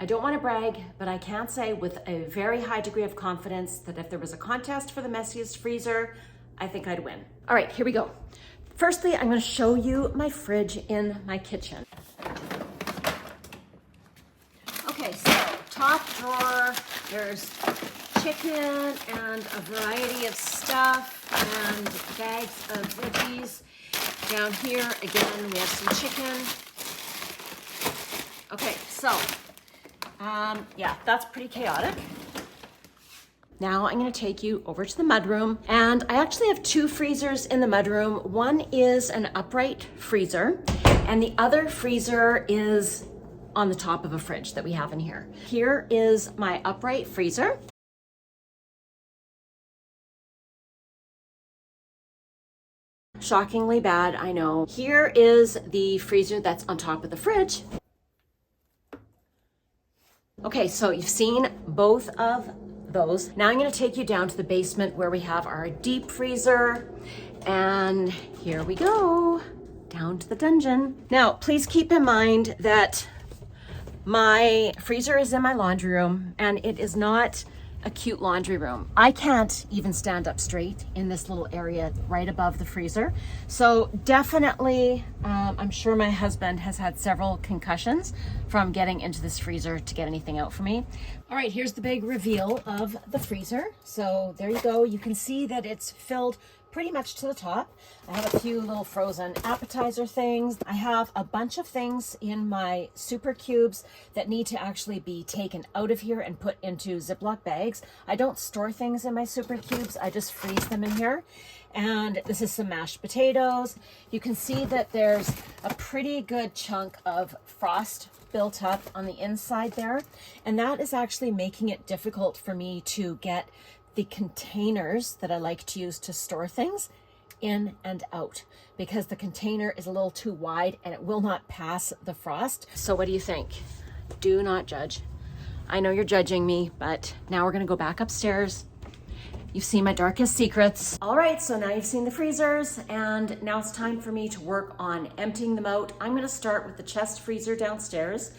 I don't want to brag, but I can say with a very high degree of confidence that if there was a contest for the messiest freezer, I think I'd win. All right, here we go. Firstly, I'm going to show you my fridge in my kitchen. Okay, so top drawer, there's chicken and a variety of stuff and bags of veggies. Down here, again, we have some chicken. Okay, so, yeah, that's pretty chaotic. Now I'm gonna take you over to the mudroom, and I actually have two freezers in the mudroom. One is an upright freezer, and the other freezer is on the top of a fridge that we have in here. Here is my upright freezer. Shockingly bad, I know. Here is the freezer that's on top of the fridge. Okay, so you've seen both of those. Now I'm gonna take you down to the basement where we have our deep freezer. And here we go, down to the dungeon. Now, please keep in mind that my freezer is in my laundry room, and it is not a cute laundry room. I can't even stand up straight in this little area right above the freezer. So definitely, I'm sure my husband has had several concussions from getting into this freezer to get anything out for me. All right, here's the big reveal of the freezer. So there you go. You can see that it's filled pretty much to the top. I have a few little frozen appetizer things. I have a bunch of things in my super cubes that need to actually be taken out of here and put into Ziploc bags. I don't store things in my super cubes. I just freeze them in here. And this is some mashed potatoes. You can see that there's a pretty good chunk of frost built up on the inside there. And that is actually making it difficult for me to get the containers that I like to use to store things in and out, because the container is a little too wide and it will not pass the frost. So what do you think? Do not judge. I know you're judging me, but now we're gonna go back upstairs. You've seen my darkest secrets. All right, so now you've seen the freezers, and now it's time for me to work on emptying them out. I'm gonna start with the chest freezer downstairs,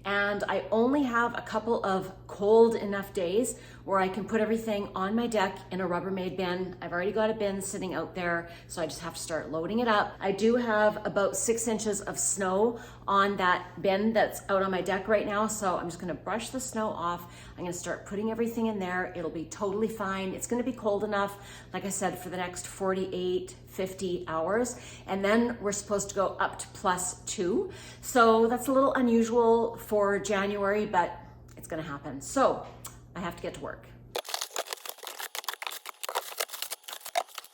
and I only have a couple of cold enough days where I can put everything on my deck in a Rubbermaid bin. I've already got a bin sitting out there, so I just have to start loading it up. I do have about 6 inches of snow on that bin that's out on my deck right now, so I'm just gonna brush the snow off. I'm gonna start putting everything in there. It'll be totally fine. It's gonna be cold enough, like I said, for the next 48, 50 hours. And then we're supposed to go up to +2. So that's a little unusual for January, but it's gonna happen. So I have to get to work.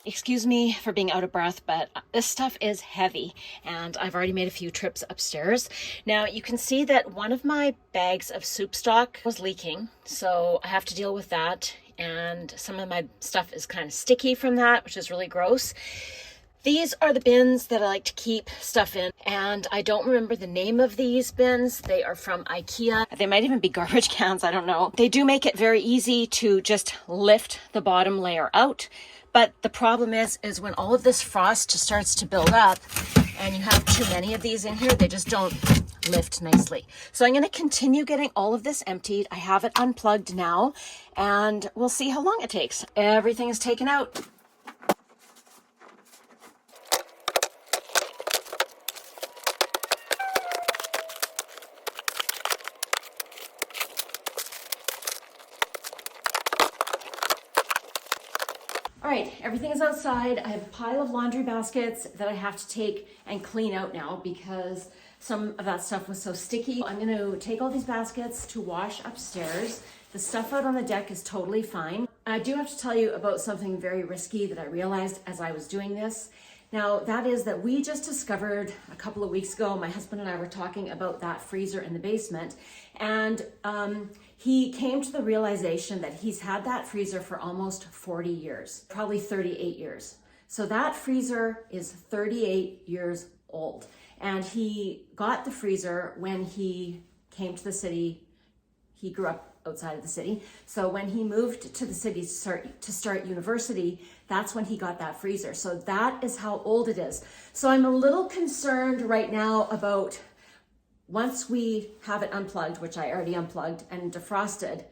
Excuse me for being out of breath, but this stuff is heavy and I've already made a few trips upstairs. Now you can see that one of my bags of soup stock was leaking, so I have to deal with that. And some of my stuff is kind of sticky from that, which is really gross. These are the bins that I like to keep stuff in, and I don't remember the name of these bins. They are from IKEA. They might even be garbage cans, I don't know. They do make it very easy to just lift the bottom layer out, but the problem is when all of this frost just starts to build up and you have too many of these in here, they just don't lift nicely. So I'm gonna continue getting all of this emptied. I have it unplugged now, and we'll see how long it takes. Everything is taken out. All right, everything is outside. I have a pile of laundry baskets that I have to take and clean out now because some of that stuff was so sticky. I'm gonna take all these baskets to wash upstairs. The stuff out on the deck is totally fine. I do have to tell you about something very risky that I realized as I was doing this. Now, that is that we just discovered a couple of weeks ago, my husband and I were talking about that freezer in the basement, and he came to the realization that he's had that freezer for almost 40 years, probably 38 years. So that freezer is 38 years old. And he got the freezer when he came to the city. He grew up outside of the city. So when he moved to the city to start university, that's when he got that freezer. So that is how old it is. So I'm a little concerned right now about once we have it unplugged, which I already unplugged and defrosted,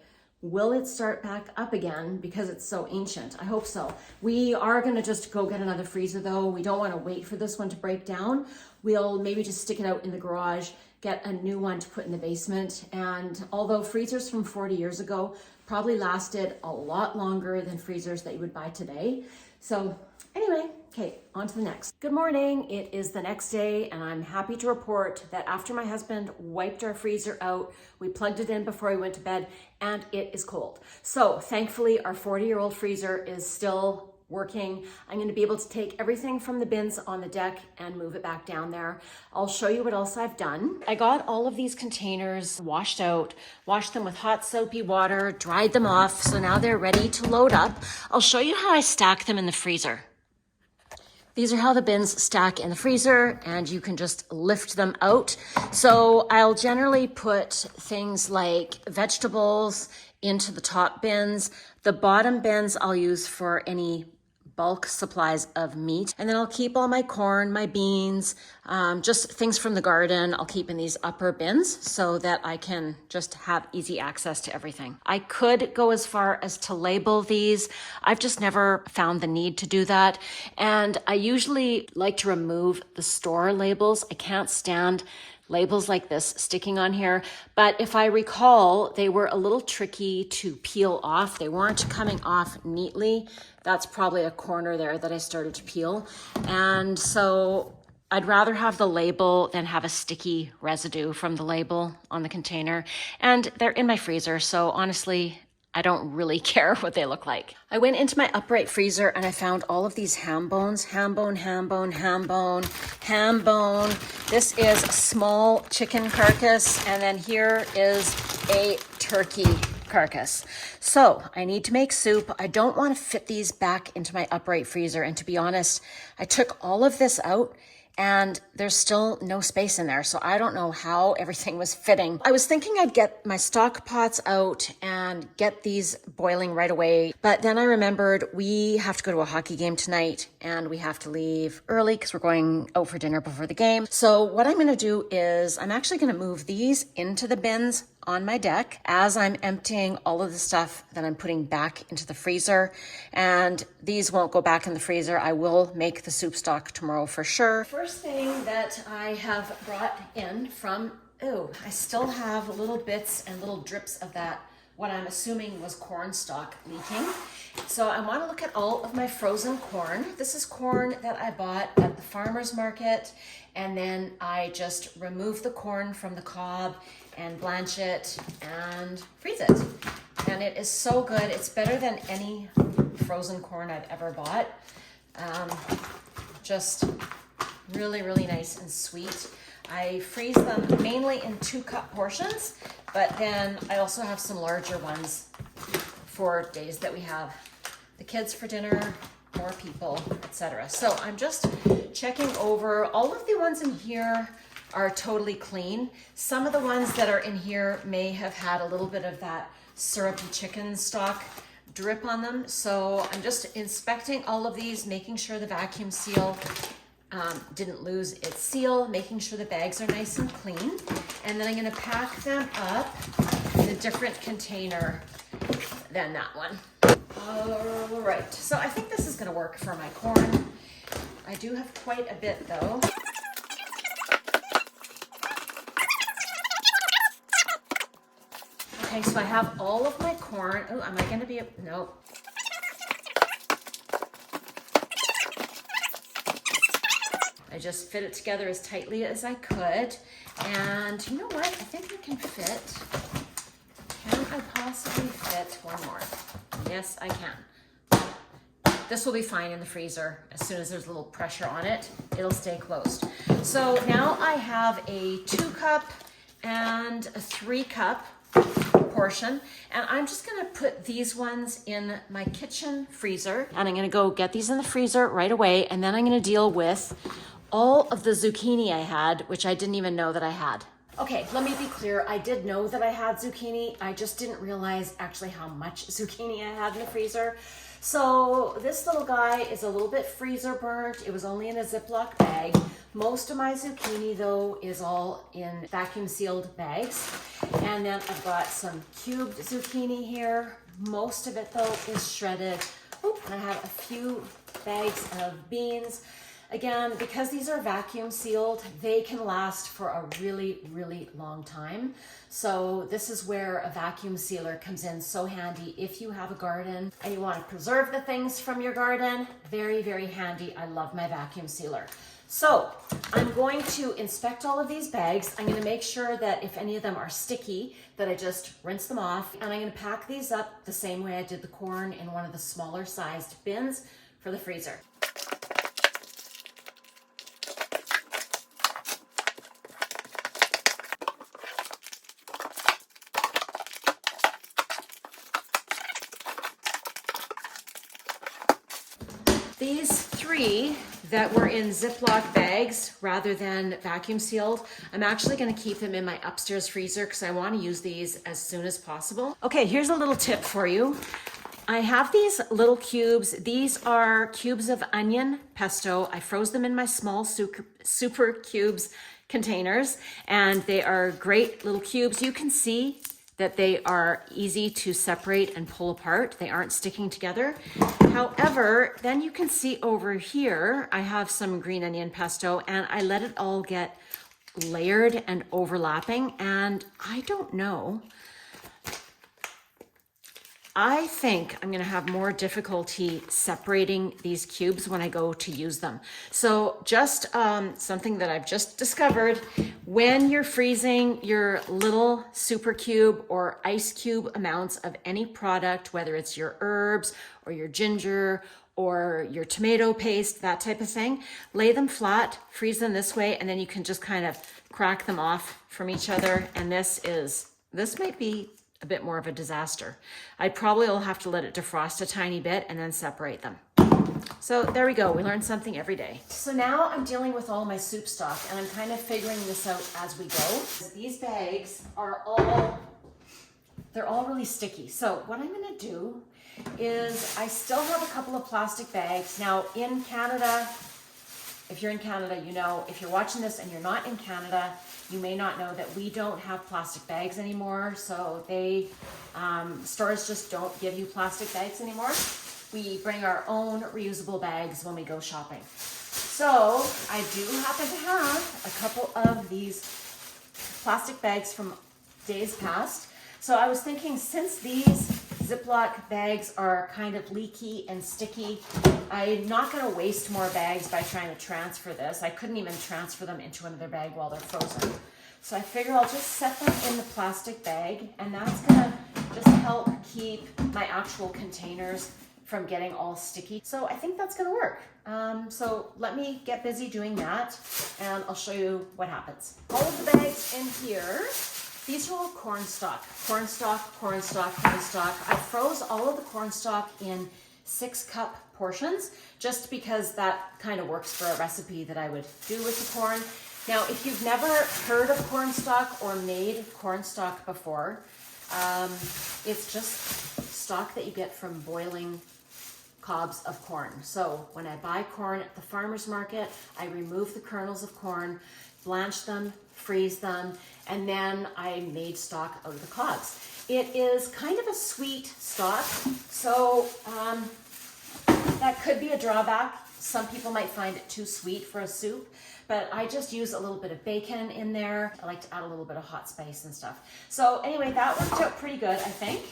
will it start back up again because it's so ancient? I hope so. We are gonna just go get another freezer though. We don't wanna wait for this one to break down. We'll maybe just stick it out in the garage, get a new one to put in the basement. And although freezers from 40 years ago probably lasted a lot longer than freezers that you would buy today. So anyway, okay, on to the next. Good morning, it is the next day and I'm happy to report that after my husband wiped our freezer out, we plugged it in before we went to bed and it is cold. So thankfully our 40-year-old freezer is still working. I'm gonna be able to take everything from the bins on the deck and move it back down there. I'll show you what else I've done. I got all of these containers washed out, washed them with hot soapy water, dried them off, so now they're ready to load up. I'll show you how I stack them in the freezer. These are how the bins stack in the freezer and you can just lift them out. So I'll generally put things like vegetables into the top bins. The bottom bins I'll use for any bulk supplies of meat. And then I'll keep all my corn, my beans, just things from the garden. I'll keep in these upper bins so that I can just have easy access to everything. I could go as far as to label these. I've just never found the need to do that. And I usually like to remove the store labels. I can't stand labels like this sticking on here. But if I recall, they were a little tricky to peel off. They weren't coming off neatly. That's probably a corner there that I started to peel. And so I'd rather have the label than have a sticky residue from the label on the container. And they're in my freezer, so honestly, I don't really care what they look like. I went into my upright freezer and I found all of these ham bones. Ham bone, ham bone, ham bone, ham bone. This is a small chicken carcass, and then here is a turkey carcass. So I need to make soup. I don't want to fit these back into my upright freezer. And to be honest, I took all of this out and there's still no space in there. So I don't know how everything was fitting. I was thinking I'd get my stock pots out and get these boiling right away. But then I remembered we have to go to a hockey game tonight and we have to leave early because we're going out for dinner before the game. So what I'm gonna do is I'm actually gonna move these into the bins on my deck as I'm emptying all of the stuff that I'm putting back into the freezer. And these won't go back in the freezer. I will make the soup stock tomorrow for sure. First thing that I have brought in from, I still have little bits and little drips of that, what I'm assuming was corn stock leaking. So I want to look at all of my frozen corn. This is corn that I bought at the farmer's market, and then I just remove the corn from the cob and blanch it and freeze it. And it is so good. It's better than any frozen corn I've ever bought. Just really, really nice and sweet. I freeze them mainly in 2-cup portions, but then I also have some larger ones for days that we have the kids for dinner, more people, etc. So I'm just checking over. All of the ones in here are totally clean. Some of the ones that are in here may have had a little bit of that syrupy chicken stock drip on them. So I'm just inspecting all of these, making sure the vacuum seal didn't lose its seal, making sure the bags are nice and clean. And then I'm gonna pack them up in a different container than that one. All right, so I think this is gonna work for my corn. I do have quite a bit though. Okay, so I have all of my corn. Oh, am I gonna be, no. I just fit it together as tightly as I could. And you know what? I think I can fit. Can I possibly fit one more? Yes, I can. This will be fine in the freezer. As soon as there's a little pressure on it, it'll stay closed. So now I have a 2-cup and a 3-cup portion, and I'm just gonna put these ones in my kitchen freezer, and I'm gonna go get these in the freezer right away, and then I'm gonna deal with all of the zucchini I had, which I didn't even know that I had. Okay, let me be clear. I did know that I had zucchini. I just didn't realize actually how much zucchini I had in the freezer. So this little guy is a little bit freezer burnt. It was only in a Ziploc bag. Most of my zucchini though is all in vacuum sealed bags. And then I've got some cubed zucchini here. Most of it though is shredded. Oh, and I have a few bags of beans. Again, because these are vacuum sealed, they can last for a really, really long time. So this is where a vacuum sealer comes in so handy if you have a garden and you want to preserve the things from your garden. Very, very handy. I love my vacuum sealer. So I'm going to inspect all of these bags. I'm going to make sure that if any of them are sticky, that I just rinse them off. And I'm going to pack these up the same way I did the corn in one of the smaller sized bins for the freezer. These three that were in Ziploc bags rather than vacuum sealed, I'm actually going to keep them in my upstairs freezer because I want to use these as soon as possible. Okay, here's a little tip for you. I have these little cubes. These are cubes of onion pesto. I froze them in my small super cubes containers, and they are great little cubes. You can see that they are easy to separate and pull apart. They aren't sticking together. However, then you can see over here, I have some green onion pesto and I let it all get layered and overlapping. And I don't know, I think I'm gonna have more difficulty separating these cubes when I go to use them. So just something that I've just discovered, when you're freezing your little super cube or ice cube amounts of any product, whether it's your herbs or your ginger or your tomato paste, that type of thing, lay them flat, freeze them this way, and then you can just kind of crack them off from each other. And this might be a bit more of a disaster. I probably will have to let it defrost a tiny bit and then separate them. So there we go, we learn something every day. So now I'm dealing with all my soup stock and I'm kind of figuring this out as we go. These bags are they're all really sticky. So what I'm gonna do is I still have a couple of plastic bags. Now in Canada, if you're in Canada, you know, if you're watching this and you're not in Canada, you may not know that we don't have plastic bags anymore. So stores just don't give you plastic bags anymore. We bring our own reusable bags when we go shopping. So I do happen to have a couple of these plastic bags from days past. So I was thinking, since these Ziploc bags are kind of leaky and sticky, I'm not going to waste more bags by trying to transfer this. I couldn't even transfer them into another bag while they're frozen. So I figure I'll just set them in the plastic bag, and that's going to just help keep my actual containers from getting all sticky. So I think that's going to work. So let me get busy doing that, and I'll show you what happens. All of the bags in here, these are all corn stock. Corn stock, corn stock, corn stock. I froze all of the corn stock in 6-cup portions, just because that kind of works for a recipe that I would do with the corn. Now, if you've never heard of corn stock or made corn stock before, it's just stock that you get from boiling cobs of corn. So when I buy corn at the farmer's market, I remove the kernels of corn, blanch them, freeze them, and then I made stock out of the cobs. It is kind of a sweet stock, so that could be a drawback. Some people might find it too sweet for a soup, but I just use a little bit of bacon in there. I like to add a little bit of hot spice and stuff. So anyway, that worked out pretty good, I think.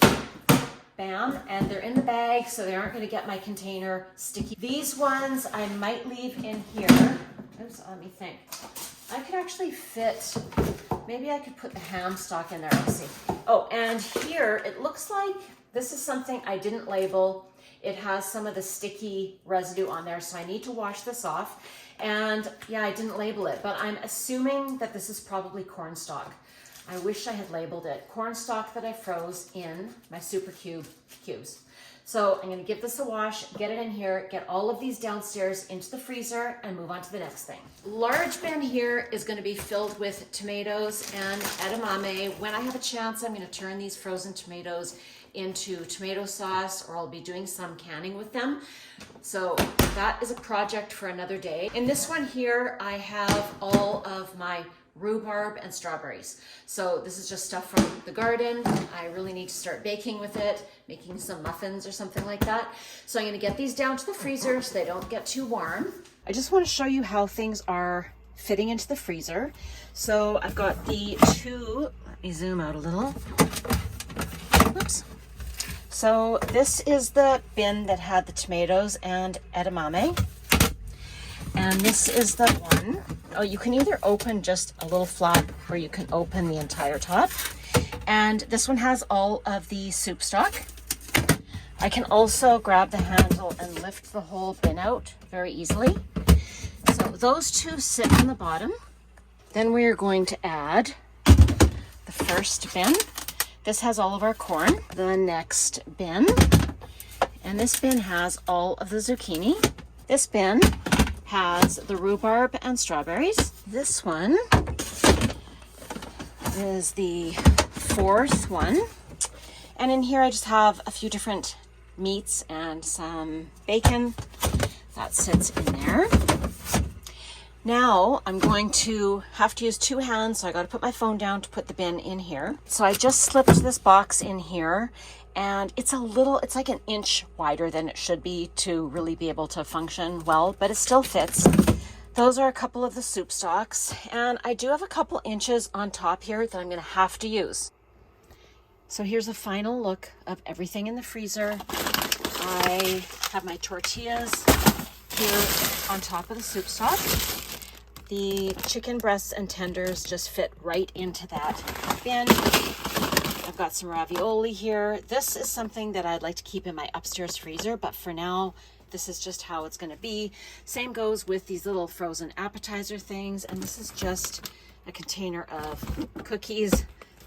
Bam, and they're in the bag, so they aren't going to get my container sticky. These ones I might leave in here. Oops, let me think. I could actually fit, maybe I could put the ham stock in there. Let's see. Oh, and here it looks like this is something I didn't label. It has some of the sticky residue on there, so I need to wash this off. And yeah, I didn't label it, but I'm assuming that this is probably corn stock. I wish I had labeled it, corn stalk that I froze in my super cubes. So I'm gonna give this a wash, get it in here, get all of these downstairs into the freezer, and move on to the next thing. Large bin here is gonna be filled with tomatoes and edamame. When I have a chance, I'm gonna turn these frozen tomatoes into tomato sauce, or I'll be doing some canning with them. So that is a project for another day. In this one here, I have all of my rhubarb and strawberries. So this is just stuff from the garden. I really need to start baking with it, making some muffins or something like that. So I'm gonna get these down to the freezer so they don't get too warm. I just wanna show you how things are fitting into the freezer. So I've got the two, let me zoom out a little. Oops. So this is the bin that had the tomatoes and edamame. And this is the one, oh, you can either open just a little flap or you can open the entire top. And this one has all of the soup stock. I can also grab the handle and lift the whole bin out very easily. So those two sit on the bottom. Then we are going to add the first bin. This has all of our corn. The next bin, and this bin has all of the zucchini. This bin has the rhubarb and strawberries. This one is the fourth one. And in here I just have a few different meats and some bacon that sits in there. Now I'm going to have to use two hands, so I got to put my phone down to put the bin in here. So I just slipped this box in here, and it's like an inch wider than it should be to really be able to function well, but it still fits. Those are a couple of the soup stocks, and I do have a couple inches on top here that I'm going to have to use. So here's a final look of everything in the freezer. I have my tortillas here on top of the soup stock. The chicken breasts and tenders just fit right into that bin. I've got some ravioli here. This is something that I'd like to keep in my upstairs freezer, but for now, this is just how it's gonna be. Same goes with these little frozen appetizer things, and this is just a container of cookies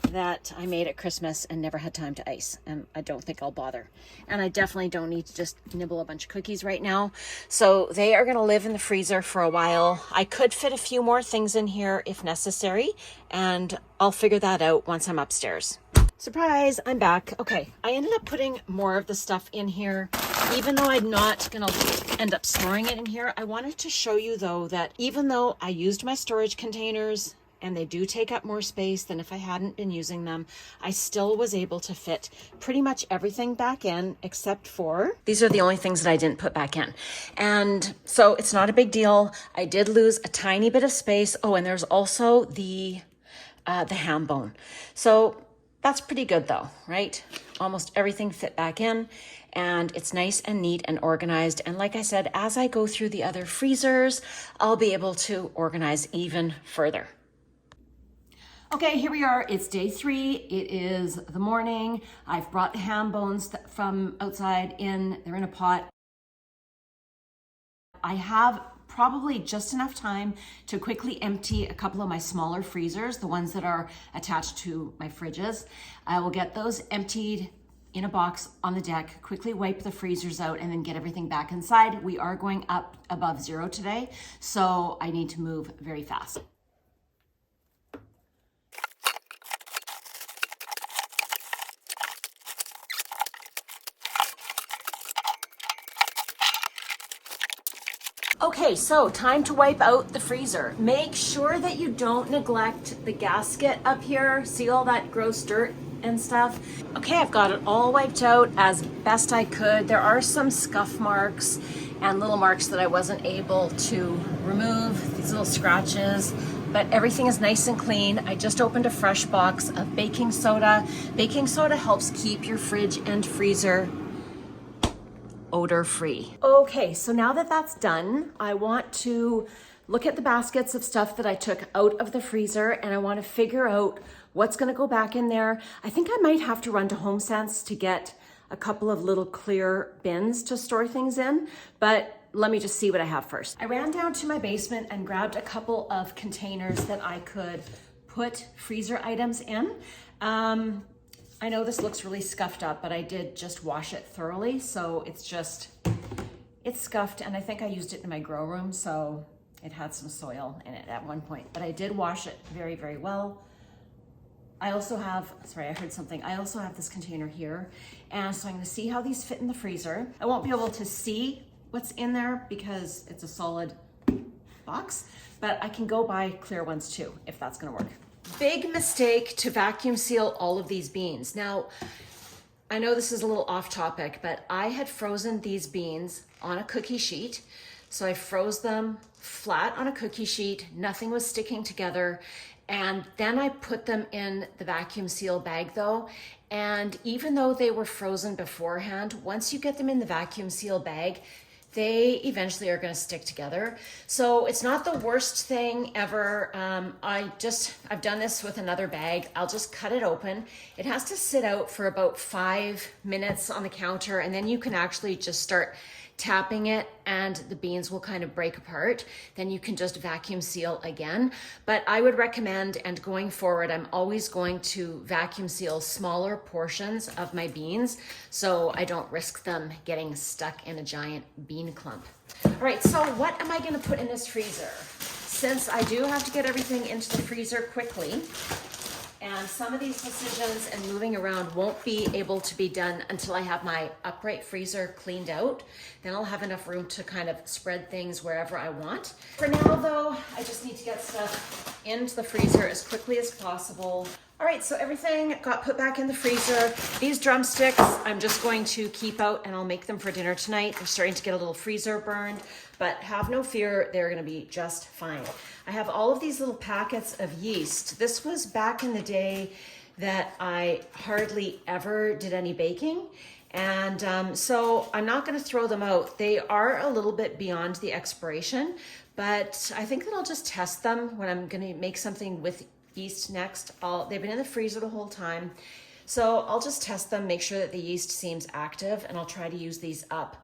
that I made at Christmas and never had time to ice, and I don't think I'll bother. And I definitely don't need to just nibble a bunch of cookies right now. So they are gonna live in the freezer for a while. I could fit a few more things in here if necessary, and I'll figure that out once I'm upstairs. Surprise, I'm back. Okay, I ended up putting more of the stuff in here. Even though I'm not gonna end up storing it in here, I wanted to show you though that even though I used my storage containers and they do take up more space than if I hadn't been using them, I still was able to fit pretty much everything back in except for, these are the only things that I didn't put back in. And so it's not a big deal. I did lose a tiny bit of space. Oh, and there's also the ham bone. So that's pretty good though, right? Almost everything fit back in, and it's nice and neat and organized. And like I said, as I go through the other freezers, I'll be able to organize even further. Okay, here we are. It's day 3. It is the morning. I've brought the ham bones from outside in. They're in a pot. I have probably just enough time to quickly empty a couple of my smaller freezers, the ones that are attached to my fridges. I will get those emptied in a box on the deck, quickly wipe the freezers out, and then get everything back inside. We are going up above 0 today, so I need to move very fast. Okay, so time to wipe out the freezer. Make sure that you don't neglect the gasket up here. See all that gross dirt and stuff? Okay, I've got it all wiped out as best I could. There are some scuff marks and little marks that I wasn't able to remove, these little scratches, but everything is nice and clean. I just opened a fresh box of baking soda. Baking soda helps keep your fridge and freezer odor-free. Okay, so now that that's done, I want to look at the baskets of stuff that I took out of the freezer, and I want to figure out what's going to go back in there. I think I might have to run to HomeSense to get a couple of little clear bins to store things in, but let me just see what I have first. I ran down to my basement and grabbed a couple of containers that I could put freezer items in. I know this looks really scuffed up, but I did just wash it thoroughly. So it's scuffed, and I think I used it in my grow room, so it had some soil in it at one point, but I did wash it very, very well. I also have, sorry, I heard something. I also have this container here. And so I'm gonna see how these fit in the freezer. I won't be able to see what's in there because it's a solid box, but I can go buy clear ones too, if that's gonna work. Big mistake to vacuum seal all of these beans. Now, I know this is a little off topic, but I had frozen these beans on a cookie sheet. So I froze them flat on a cookie sheet, nothing was sticking together. And then I put them in the vacuum seal bag though. And even though they were frozen beforehand, once you get them in the vacuum seal bag, they eventually are going to stick together. So it's not the worst thing ever. I've done this with another bag. I'll just cut it open. It has to sit out for about 5 minutes on the counter, and then you can actually just start tapping it and the beans will kind of break apart. Then you can just vacuum seal again. But I would recommend, and going forward, I'm always going to vacuum seal smaller portions of my beans so I don't risk them getting stuck in a giant bean clump. All right, so what am I gonna put in this freezer? Since I do have to get everything into the freezer quickly, and some of these decisions and moving around won't be able to be done until I have my upright freezer cleaned out. Then I'll have enough room to kind of spread things wherever I want. For now though, I just need to get stuff into the freezer as quickly as possible. All right, so everything got put back in the freezer. These drumsticks, I'm just going to keep out and I'll make them for dinner tonight. They're starting to get a little freezer burned, but have no fear, they're gonna be just fine. I have all of these little packets of yeast. This was back in the day that I hardly ever did any baking. And so I'm not gonna throw them out. They are a little bit beyond the expiration, but I think that I'll just test them when I'm gonna make something with yeast next. They've been in the freezer the whole time. So I'll just test them, make sure that the yeast seems active, and I'll try to use these up.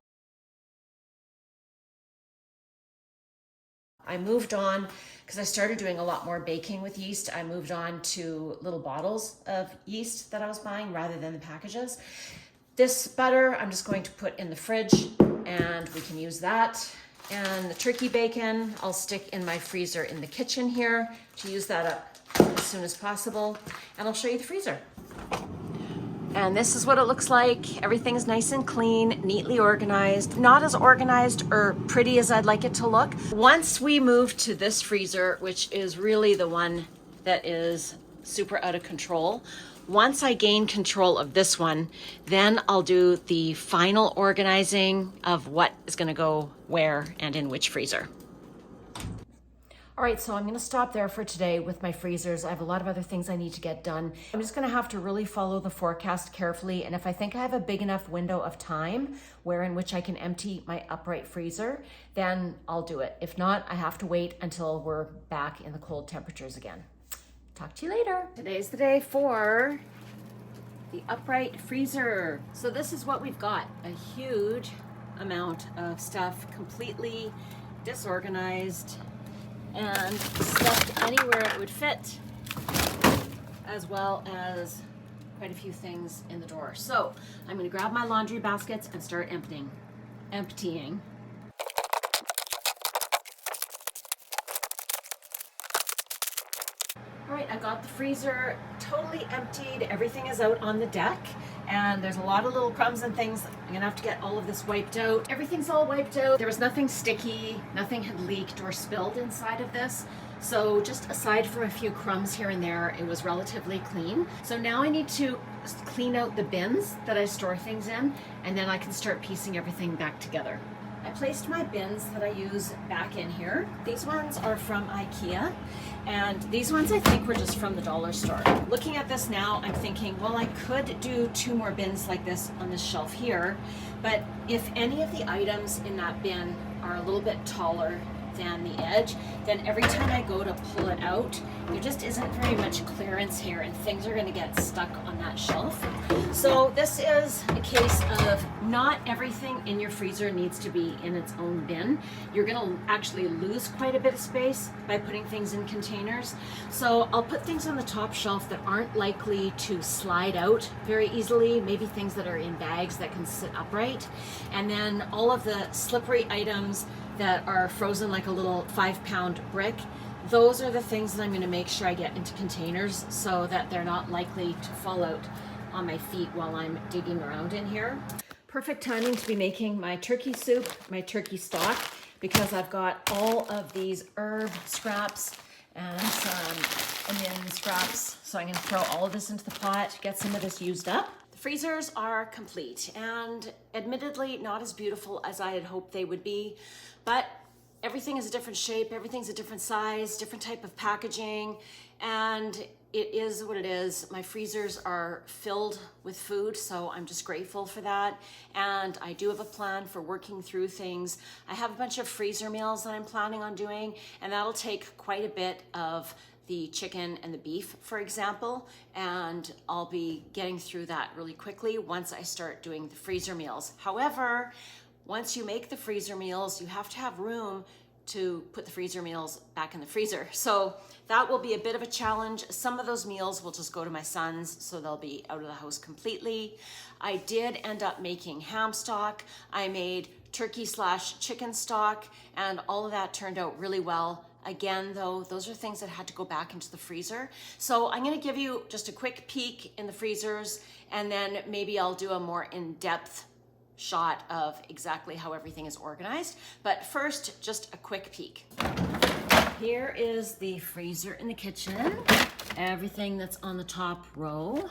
I moved on, because I started doing a lot more baking with yeast, I moved on to little bottles of yeast that I was buying rather than the packages. This butter, I'm just going to put in the fridge and we can use that. And the turkey bacon, I'll stick in my freezer in the kitchen here to use that up as soon as possible. And I'll show you the freezer. And this is what it looks like. Everything is nice and clean, neatly organized. Not as organized or pretty as I'd like it to look. Once we move to this freezer, which is really the one that is super out of control, once I gain control of this one, then I'll do the final organizing of what is gonna go where and in which freezer. All right, so I'm gonna stop there for today with my freezers. I have a lot of other things I need to get done. I'm just gonna have to really follow the forecast carefully, and if I think I have a big enough window of time where in which I can empty my upright freezer, then I'll do it. If not, I have to wait until we're back in the cold temperatures again. Talk to you later. Today's the day for the upright freezer. So this is what we've got, a huge amount of stuff, completely disorganized and stuffed anywhere it would fit, as well as quite a few things in the drawer. So I'm gonna grab my laundry baskets and start emptying. All right, I got the freezer totally emptied. Everything is out on the deck, and there's a lot of little crumbs and things. I'm gonna have to get all of this wiped out. Everything's all wiped out. There was nothing sticky, nothing had leaked or spilled inside of this. So just aside from a few crumbs here and there, it was relatively clean. So now I need to clean out the bins that I store things in, and then I can start piecing everything back together. I placed my bins that I use back in here. These ones are from IKEA, and these ones I think were just from the dollar store. Looking at this now, I'm thinking, well, I could do 2 more bins like this on this shelf here, but if any of the items in that bin are a little bit taller than the edge, then every time I go to pull it out, there just isn't very much clearance here and things are gonna get stuck on that shelf. So this is a case of not everything in your freezer needs to be in its own bin. You're gonna actually lose quite a bit of space by putting things in containers. So I'll put things on the top shelf that aren't likely to slide out very easily, maybe things that are in bags that can sit upright. And then all of the slippery items that are frozen like a little 5-pound brick, those are the things that I'm going to make sure I get into containers so that they're not likely to fall out on my feet while I'm digging around in here. Perfect timing to be making my turkey soup, my turkey stock, because I've got all of these herb scraps and some onion scraps. So I'm going to throw all of this into the pot, get some of this used up. The freezers are complete and admittedly not as beautiful as I had hoped they would be, but everything is a different shape, everything's a different size, different type of packaging, and it is what it is. My freezers are filled with food, so I'm just grateful for that. And I do have a plan for working through things. I have a bunch of freezer meals that I'm planning on doing, and that'll take quite a bit of the chicken and the beef, for example, and I'll be getting through that really quickly once I start doing the freezer meals. However, once you make the freezer meals, you have to have room to put the freezer meals back in the freezer. So that will be a bit of a challenge. Some of those meals will just go to my sons, so they'll be out of the house completely. I did end up making ham stock. I made turkey/chicken stock, and all of that turned out really well. Again, though, those are things that had to go back into the freezer. So I'm gonna give you just a quick peek in the freezers, and then maybe I'll do a more in-depth shot of exactly how everything is organized. But first, just a quick peek. Here is the freezer in the kitchen. Everything that's on the top row.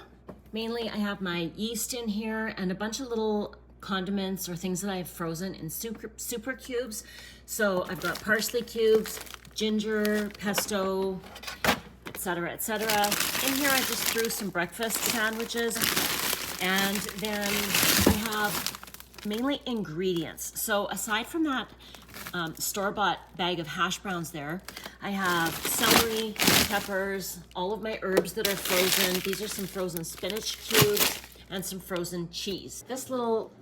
Mainly I have my yeast in here and a bunch of little condiments or things that I've frozen in super cubes. So I've got parsley cubes, ginger, pesto, etc., etc. In here I just threw some breakfast sandwiches, and then I have mainly ingredients. So aside from that store-bought bag of hash browns there, I have celery, peppers, all of my herbs that are frozen. These are some frozen spinach cubes and some frozen cheese. This little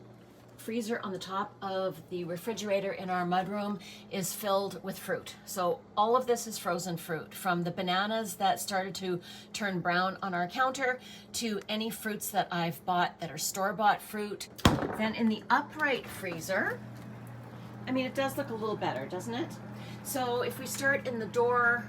freezer on the top of the refrigerator in our mudroom is filled with fruit. So all of this is frozen fruit, from the bananas that started to turn brown on our counter to any fruits that I've bought that are store-bought fruit. Then in the upright freezer, I mean, it does look a little better, doesn't it? So if we start in the door,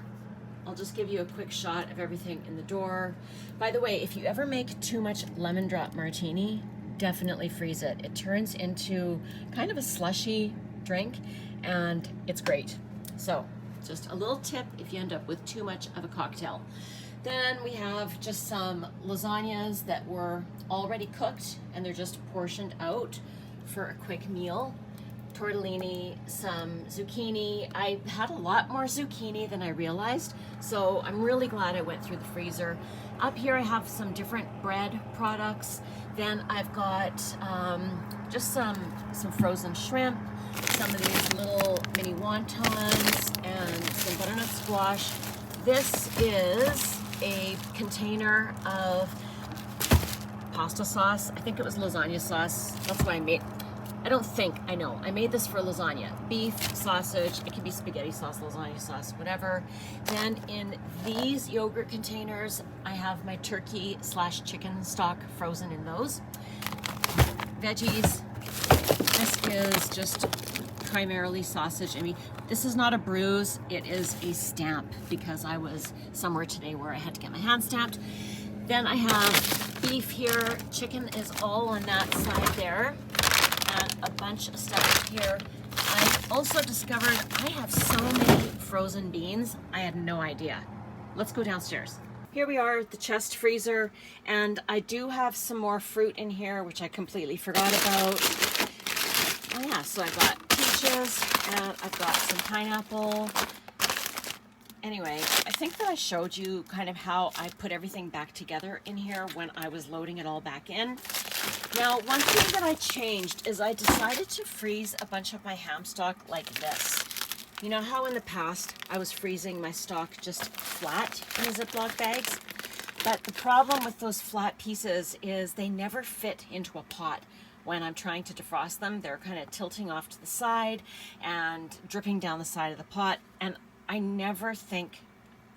I'll just give you a quick shot of everything in the door. By the way, if you ever make too much lemon drop martini, definitely freeze it. It turns into kind of a slushy drink and it's great. So just a little tip if you end up with too much of a cocktail. Then we have just some lasagnas that were already cooked and they're just portioned out for a quick meal. Tortellini, some zucchini. I had a lot more zucchini than I realized, so I'm really glad I went through the freezer. Up here I have some different bread products. Then I've got just some frozen shrimp, some of these little mini wontons, and some butternut squash. This is a container of pasta sauce. I think it was lasagna sauce. That's why I made, I know. I made this for lasagna. Beef, sausage, it can be spaghetti sauce, lasagna sauce, whatever. Then in these yogurt containers, I have my turkey/chicken stock frozen in those. Veggies, this is just primarily sausage. I mean, this is not a bruise, it is a stamp because I was somewhere today where I had to get my hand stamped. Then I have beef here, chicken is all on that side there, and a bunch of stuff here. I also discovered I have so many frozen beans, I had no idea. Let's go downstairs. Here we are at the chest freezer, and I do have some more fruit in here, which I completely forgot about. Oh yeah, so I've got peaches, and I've got some pineapple. Anyway, I think that I showed you kind of how I put everything back together in here when I was loading it all back in. Now, one thing that I changed is I decided to freeze a bunch of my ham stock like this. You know how in the past I was freezing my stock just flat in the Ziploc bags? But the problem with those flat pieces is they never fit into a pot. When I'm trying to defrost them, they're kind of tilting off to the side and dripping down the side of the pot. And I never think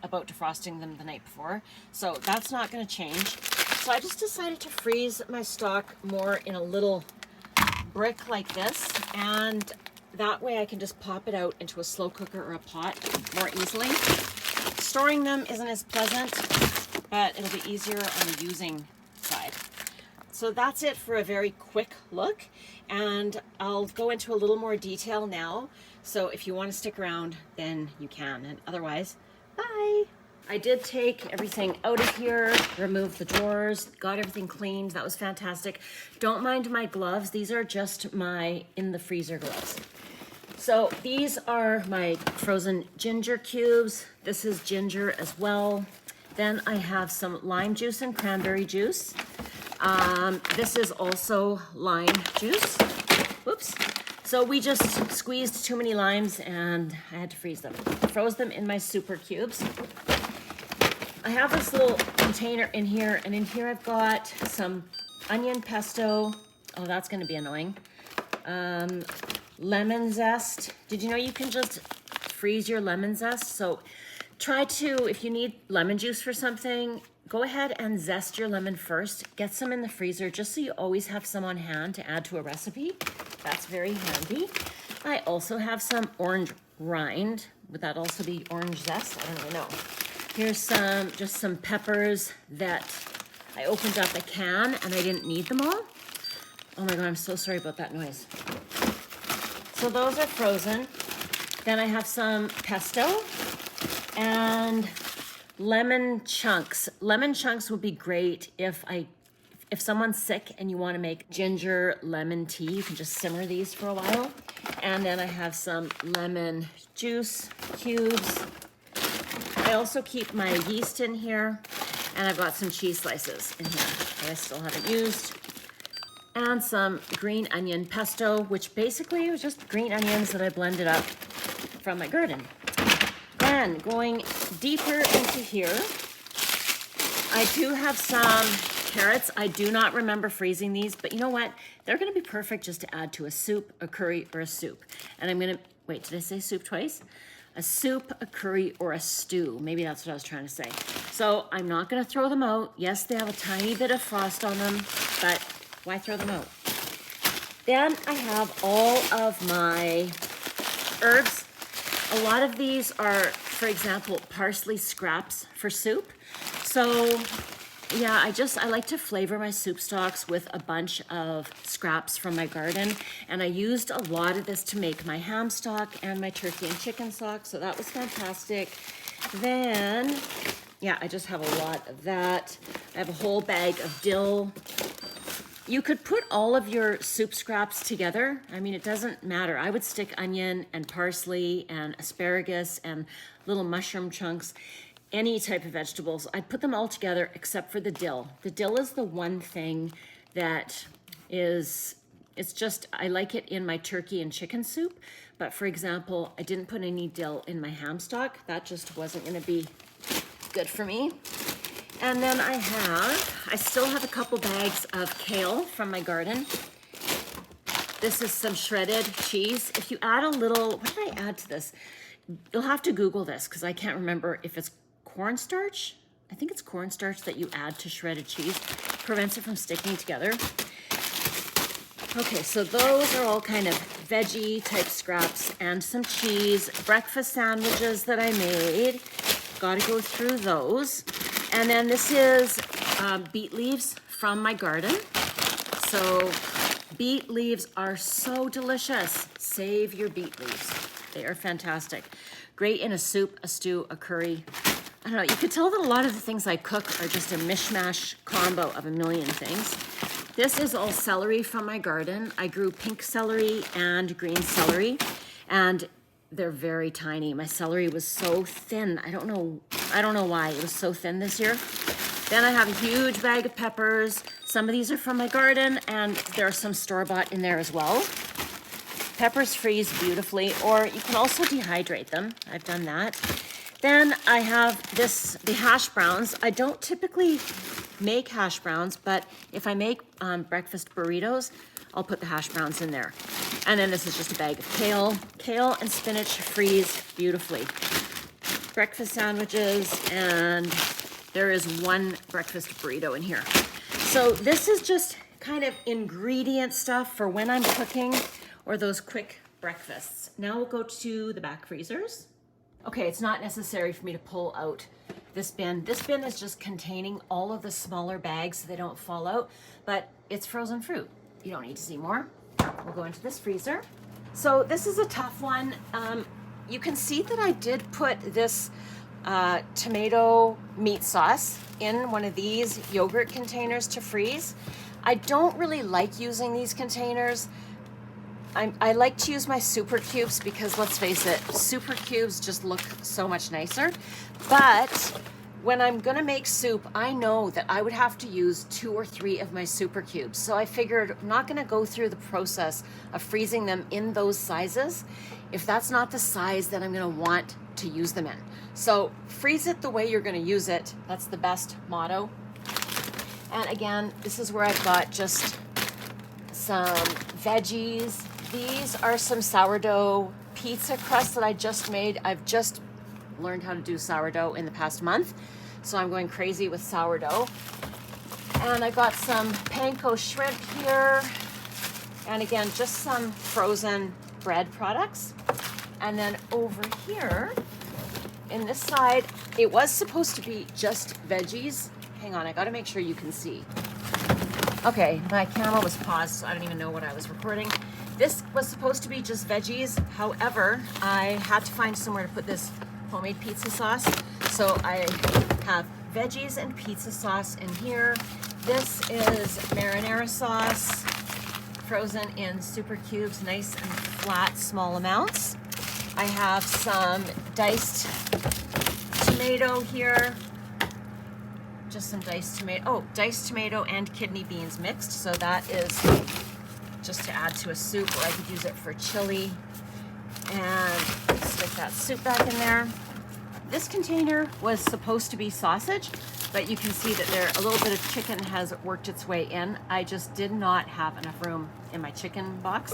about defrosting them the night before. So that's not going to change. So I just decided to freeze my stock more in a little brick like this. And that way I can just pop it out into a slow cooker or a pot more easily. Storing them isn't as pleasant, but it'll be easier on the using side. So that's it for a very quick look, and I'll go into a little more detail now. So if you want to stick around, then you can, and otherwise, bye. I did take everything out of here, removed the drawers, got everything cleaned. That was fantastic. Don't mind my gloves. These are just my in the freezer gloves. So these are my frozen ginger cubes. This is ginger as well. Then I have some lime juice and cranberry juice. This is also lime juice. Whoops. So we just squeezed too many limes and I had to freeze them. Froze them in my super cubes. I have this little container in here, and in here I've got some onion pesto. Oh, that's gonna be annoying. Lemon zest. Did you know you can just freeze your lemon zest? So try to, if you need lemon juice for something, go ahead and zest your lemon first. Get some in the freezer just so you always have some on hand to add to a recipe. That's very handy. I also have some orange rind. Would that also be orange zest? I don't really know. Here's just some peppers that I opened up a can and I didn't need them all. Oh my God, I'm so sorry about that noise. So those are frozen. Then I have some pesto and lemon chunks. Lemon chunks would be great if someone's sick and you want to make ginger lemon tea. You can just simmer these for a while. And then I have some lemon juice cubes. I also keep my yeast in here, and I've got some cheese slices in here that I still haven't used. And some green onion pesto, which basically was just green onions that I blended up from my garden. Then going deeper into here, I do have some carrots. I do not remember freezing these, but you know what? They're gonna be perfect just to add to a soup, a curry, or a soup. And I'm gonna, wait, did I say soup twice? A soup, a curry, or a stew. Maybe that's what I was trying to say. So I'm not gonna throw them out. Yes, they have a tiny bit of frost on them, but why throw them out? Then I have all of my herbs. A lot of these are, for example, parsley scraps for soup. So yeah, I like to flavor my soup stocks with a bunch of scraps from my garden. And I used a lot of this to make my ham stock and my turkey and chicken stock. So that was fantastic. Then, yeah, I just have a lot of that. I have a whole bag of dill. You could put all of your soup scraps together. I mean, it doesn't matter. I would stick onion and parsley and asparagus and little mushroom chunks, any type of vegetables. I'd put them all together except for the dill. The dill is the one thing that is, it's just, I like it in my turkey and chicken soup. But for example, I didn't put any dill in my ham stock. That just wasn't gonna be good for me. And then I still have a couple bags of kale from my garden. This is some shredded cheese. If you add a little, what did I add to this? You'll have to Google this because I can't remember if it's cornstarch. I think it's cornstarch that you add to shredded cheese. Prevents it from sticking together. Okay, so those are all kind of veggie type scraps and some cheese. Breakfast sandwiches that I made. Got to go through those. And then this is beet leaves from my garden. So beet leaves are so delicious. Save your beet leaves. They are fantastic. Great in a soup, a stew, a curry. I don't know, you could tell that a lot of the things I cook are just a mishmash combo of a million things. This is all celery from my garden. I grew pink celery and green celery, and they're very tiny. My celery was so thin. I don't know why it was so thin this year. Then I have a huge bag of peppers. Some of these are from my garden, and there are some store-bought in there as well. Peppers freeze beautifully, or you can also dehydrate them. I've done that. Then I have the hash browns. I don't typically make hash browns, but if I make breakfast burritos, I'll put the hash browns in there. And then this is just a bag of kale. Kale and spinach freeze beautifully. Breakfast sandwiches, and there is one breakfast burrito in here. So this is just kind of ingredient stuff for when I'm cooking or those quick breakfasts. Now we'll go to the back freezers. Okay, it's not necessary for me to pull out this bin. This bin is just containing all of the smaller bags so they don't fall out, but it's frozen fruit. You don't need to see more. We'll go into this freezer. So this is a tough one. You can see that I did put this tomato meat sauce in one of these yogurt containers to freeze. I don't really like using these containers. I like to use my super cubes because, let's face it, super cubes just look so much nicer. But when I'm gonna make soup, I know that I would have to use 2 or 3 of my super cubes. So I figured I'm not gonna go through the process of freezing them in those sizes if that's not the size that I'm gonna want to use them in. So freeze it the way you're gonna use it. That's the best motto. And again, this is where I've got just some veggies. These are some sourdough pizza crusts that I just made. I've just learned how to do sourdough in the past month, so I'm going crazy with sourdough. And I got some panko shrimp here, and again, just some frozen bread products. And then over here, in this side, it was supposed to be just veggies. Hang on, I gotta make sure you can see. Okay, my camera was paused, so I don't even know what I was recording. This was supposed to be just veggies. However, I had to find somewhere to put this homemade pizza sauce. So I have veggies and pizza sauce in here. This is marinara sauce, frozen in super cubes, nice and flat, small amounts. I have some diced tomato here. Just some diced tomato. Oh, diced tomato and kidney beans mixed. So that is just to add to a soup, or I could use it for chili. And stick that soup back in there. This container was supposed to be sausage, but you can see that there a little bit of chicken has worked its way in. I just did not have enough room in my chicken box.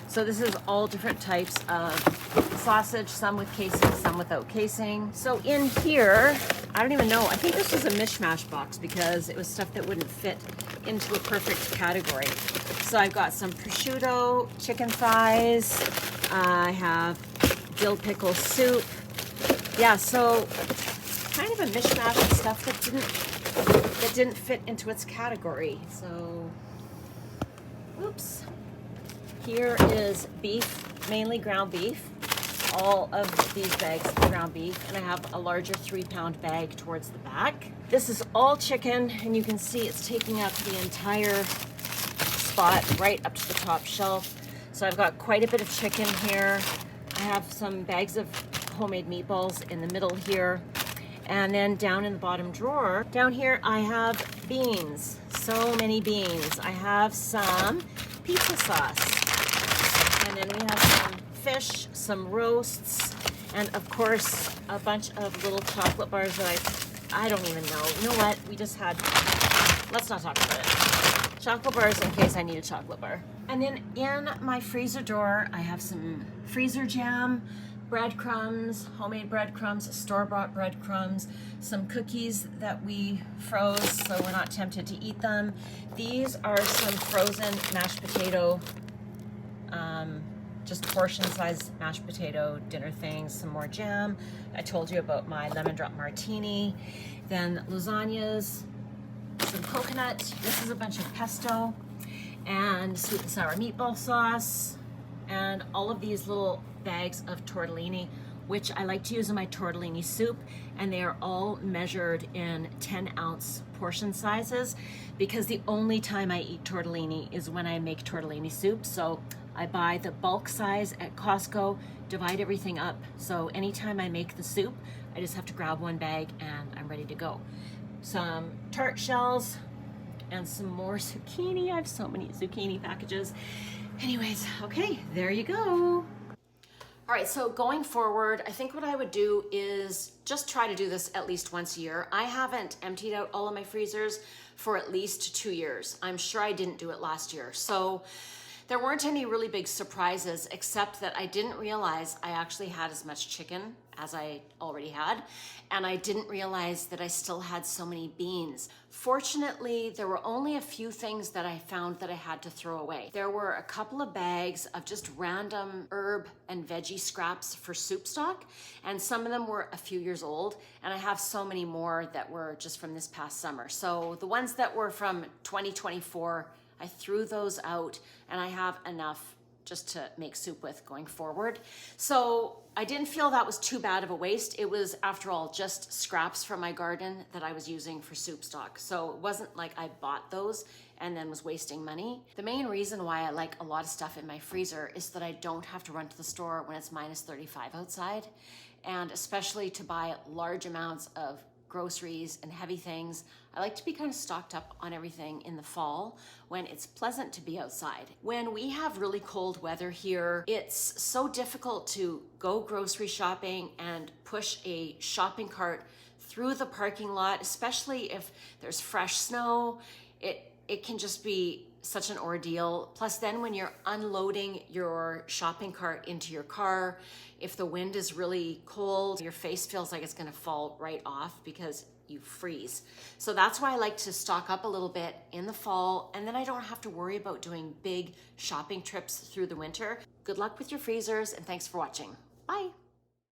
So this is all different types of sausage, some with casing, some without casing. So in here, I don't even know, I think this was a mishmash box because it was stuff that wouldn't fit into a perfect category. So I've got some prosciutto, chicken thighs, I have dill pickle soup. Yeah, so kind of a mishmash of stuff that didn't fit into its category. So, oops. Here is beef, mainly ground beef. All of these bags of ground beef, and I have a larger 3-pound bag towards the back. This is all chicken, and you can see it's taking up the entire spot right up to the top shelf. So I've got quite a bit of chicken here. I have some bags of homemade meatballs in the middle here. And then down in the bottom drawer, down here I have beans. So many beans. I have some pizza sauce. And then we have some fish, some roasts, and of course a bunch of little chocolate bars that I don't even know. You know what? We just had, let's not talk about it. Chocolate bars in case I need a chocolate bar. And then in my freezer drawer, I have some freezer jam, breadcrumbs, homemade breadcrumbs, store-bought breadcrumbs, some cookies that we froze so we're not tempted to eat them. These are some frozen mashed potato, just portion-sized mashed potato dinner things, some more jam. I told you about my lemon drop martini. Then lasagnas, some coconut. This is a bunch of pesto and sweet and sour meatball sauce, and all of these little bags of tortellini, which I like to use in my tortellini soup, and they are all measured in 10-ounce portion sizes because the only time I eat tortellini is when I make tortellini soup. So I buy the bulk size at Costco, divide everything up. So anytime I make the soup, I just have to grab one bag and I'm ready to go. Some tart shells and some more zucchini. I have so many zucchini packages. Anyways, okay, there you go. All right, so going forward, I think what I would do is just try to do this at least once a year. I haven't emptied out all of my freezers for at least 2 years. I'm sure I didn't do it last year. So there weren't any really big surprises, except that I didn't realize I actually had as much chicken as I already had, and I didn't realize that I still had so many beans. Fortunately, there were only a few things that I found that I had to throw away. There were a couple of bags of just random herb and veggie scraps for soup stock, and some of them were a few years old, and I have so many more that were just from this past summer. So the ones that were from 2024, I threw those out, and I have enough just to make soup with going forward. So I didn't feel that was too bad of a waste. It was, after all, just scraps from my garden that I was using for soup stock. So it wasn't like I bought those and then was wasting money. The main reason why I like a lot of stuff in my freezer is that I don't have to run to the store when it's minus 35 outside, and especially to buy large amounts of groceries and heavy things. I like to be kind of stocked up on everything in the fall when it's pleasant to be outside. When we have really cold weather here, it's so difficult to go grocery shopping and push a shopping cart through the parking lot, especially if there's fresh snow. It can just be such an ordeal. Plus then when you're unloading your shopping cart into your car, if the wind is really cold, your face feels like it's gonna fall right off because you freeze. So that's why I like to stock up a little bit in the fall, and then I don't have to worry about doing big shopping trips through the winter. Good luck with your freezers, and thanks for watching. Bye.